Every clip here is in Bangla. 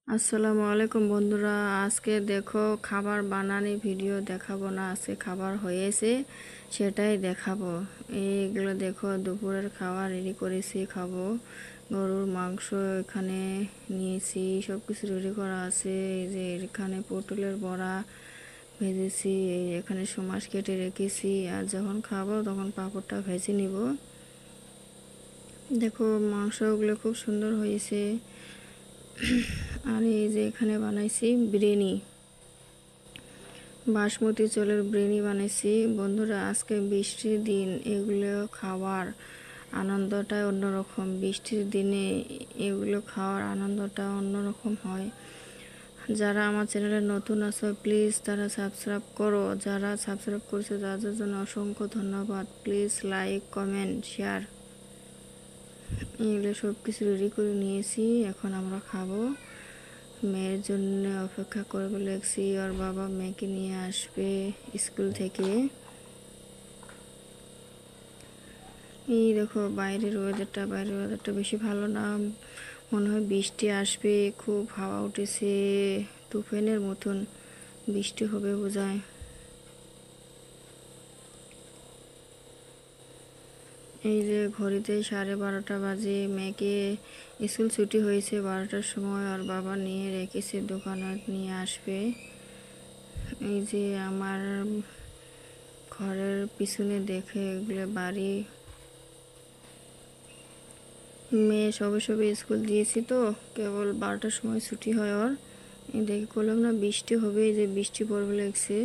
আসসালামু আলাইকুম বন্ধুরা, আজকে দেখো খাবার বানানি ভিডিও দেখাবো না, আজকে খাবার হয়েছে সেটাই দেখাবো। এইগুলো দেখো, দুপুরের খাবার রেডি করেছি, খাবো। গরুর মাংস এখানে নিয়েছি, সব কিছু রেডি করা আছে। এই যে এখানে পটলের বড়া ভেজেছি, এই এখানে সুমাস কেটে রেখেছি, আর যখন খাবো তখন পাঁপড়টা ভেজে নিব। দেখো মাংসগুলো খুব সুন্দর হয়েছে। আর এই যে এখানে বানাইছি বিরিয়ানি, বাসমতি চালের বিরিয়ানি বানাইছি। বন্ধুরা, আজকে বৃষ্টির দিন, এগুলো খাওয়ার আনন্দটাই অন্যরকম। বৃষ্টির দিনে এগুলো খাওয়ার আনন্দটা অন্যরকম হয়। যারা আমার চ্যানেলে নতুন আছো প্লিজ তারা সাবস্ক্রাইব করো, যারা সাবস্ক্রাইব করছে তাদের জন্য অসংখ্য ধন্যবাদ। Please like, comment, share. এগুলো সব কিছু রেডি করে নিয়েছি, এখন আমরা খাবো। মেয়ের জন্য অপেক্ষা করবে লেগছি, ওর বাবা মেয়েকে নিয়ে আসবে স্কুল থেকে। এই দেখো বাইরের ওয়েদারটা বেশি ভালো না, মনে হয় বৃষ্টি আসবে। খুব হাওয়া উঠেছে, তুফানের মতন বৃষ্টি হবে বোঝায়। এই যে ঘড়িতে 12:30 বাজে, মেয়েকে স্কুল ছুটি হয়েছে 12টার সময়, আর বাবা নিয়ে রেখেছে, দোকানে নিয়ে আসবে। এই যে আমার ঘরের পিছনে দেখে এগুলো বাড়ি। মেয়ে সবে সবে স্কুল দিয়েছি তো, কেবল 12টার সময় ছুটি হয় ওর। এই দেখে করলাম না বৃষ্টি হবে, এই যে বৃষ্টি পড়বে লাগছে।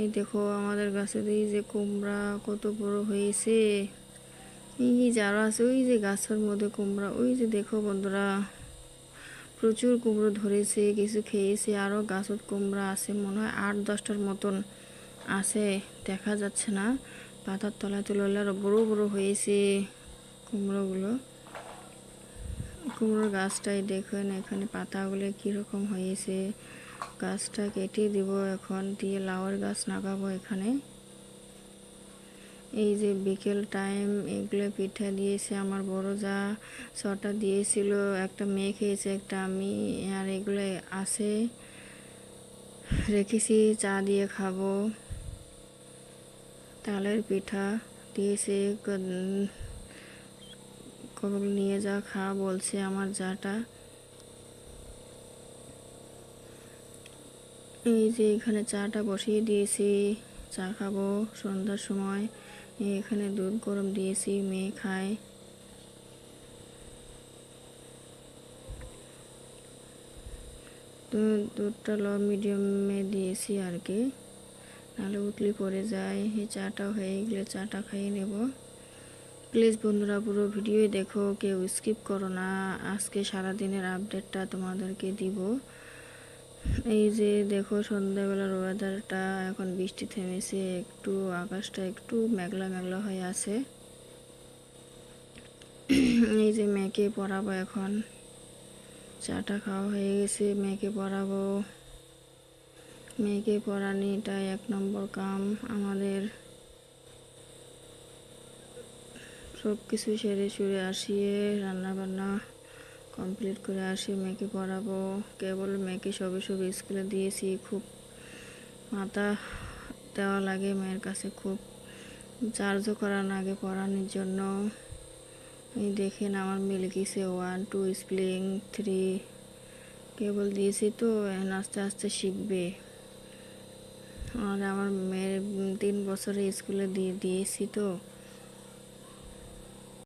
এই দেখো আমাদের গাছে দিয়ে যে কুমড়া কত বড় হয়েছে। এই যে আরও আছে, ওই যে গাছের মধ্যে কুমড়া, ওই যে দেখো বন্ধুরা, প্রচুর কুমড়ো ধরেছে, কিছু খেয়েছে। আরও গাছত কুমড়া আছে, মনে হয় 8-10টার মতন আছে, দেখা যাচ্ছে না। পাতার তলায় তুলে আরও বড় বড় হয়েছে কুমড়োগুলো। কুমড়োর গাছটাই দেখেন, এখানে পাতাগুলো কীরকম হয়েছে। গাছটা কেটে দিব এখন, দিয়ে লাউয়ের গাছ লাগাবো এখানে। এই যে বিকেল টাইম, এগুলো পিঠা দিয়েছে আমার বড় যা, 6টা দিয়েছিল, একটা মেয়ে খেয়েছে, একটা আমি। আর এগুলো আছে রেখেছি, চা দিয়ে খাবো। তালের পিঠা দিয়েছে, কবল নিয়ে যা খা বলছে আমার যাটা। এই যে এখানে চাটা বসিয়ে দিয়েছি, চা খাবো সন্ধ্যার সময়। এখানে দুধ গরম দিয়েছি, মেয়ে খায়। তো দুধটা লো মিডিয়ামে দিয়েছি আর কি, নাহলে উতলি পড়ে যায়। এই চাটা হয়ে গেলে চাটা খাইয়ে নেব। প্লিজ বন্ধুরা পুরো ভিডিও দেখো, কেউ স্কিপ করো না। আজকে সারাদিনের আপডেটটা তোমাদেরকে দিব। এই যে দেখো সন্ধ্যাবেলার ওয়েদারটা, এখন বৃষ্টি থেমেছে, একটু আকাশটা একটু মেঘলা মেঘলা হয়ে আছে। এই যে মেয়েকে পড়াবো এখন, চাটা খাওয়া হয়ে গেছে, মেয়েকে পড়াবো। মেয়েকে পড়ানিটাই 1 নম্বর কাম আমাদের। সব কিছু সেরে সুরে আসিয়ে রান্নাবান্না কমপ্লিট করে আসি, মেয়েকে পড়াবো। কেবল মেয়েকে সবে সবে স্কুলে দিয়েছি, খুব মাথা দেওয়া লাগে মেয়ের কাছে, খুব চার্জও করা লাগে পড়ানোর জন্য। এই দেখেন আমার মেয়ে লিখেছে 1 2 স্পেলিং 3, কেবল দিয়েছি তো, আস্তে আস্তে শিখবে। আর আমার মেয়ের 3 বছরে স্কুলে দিয়েছি তো,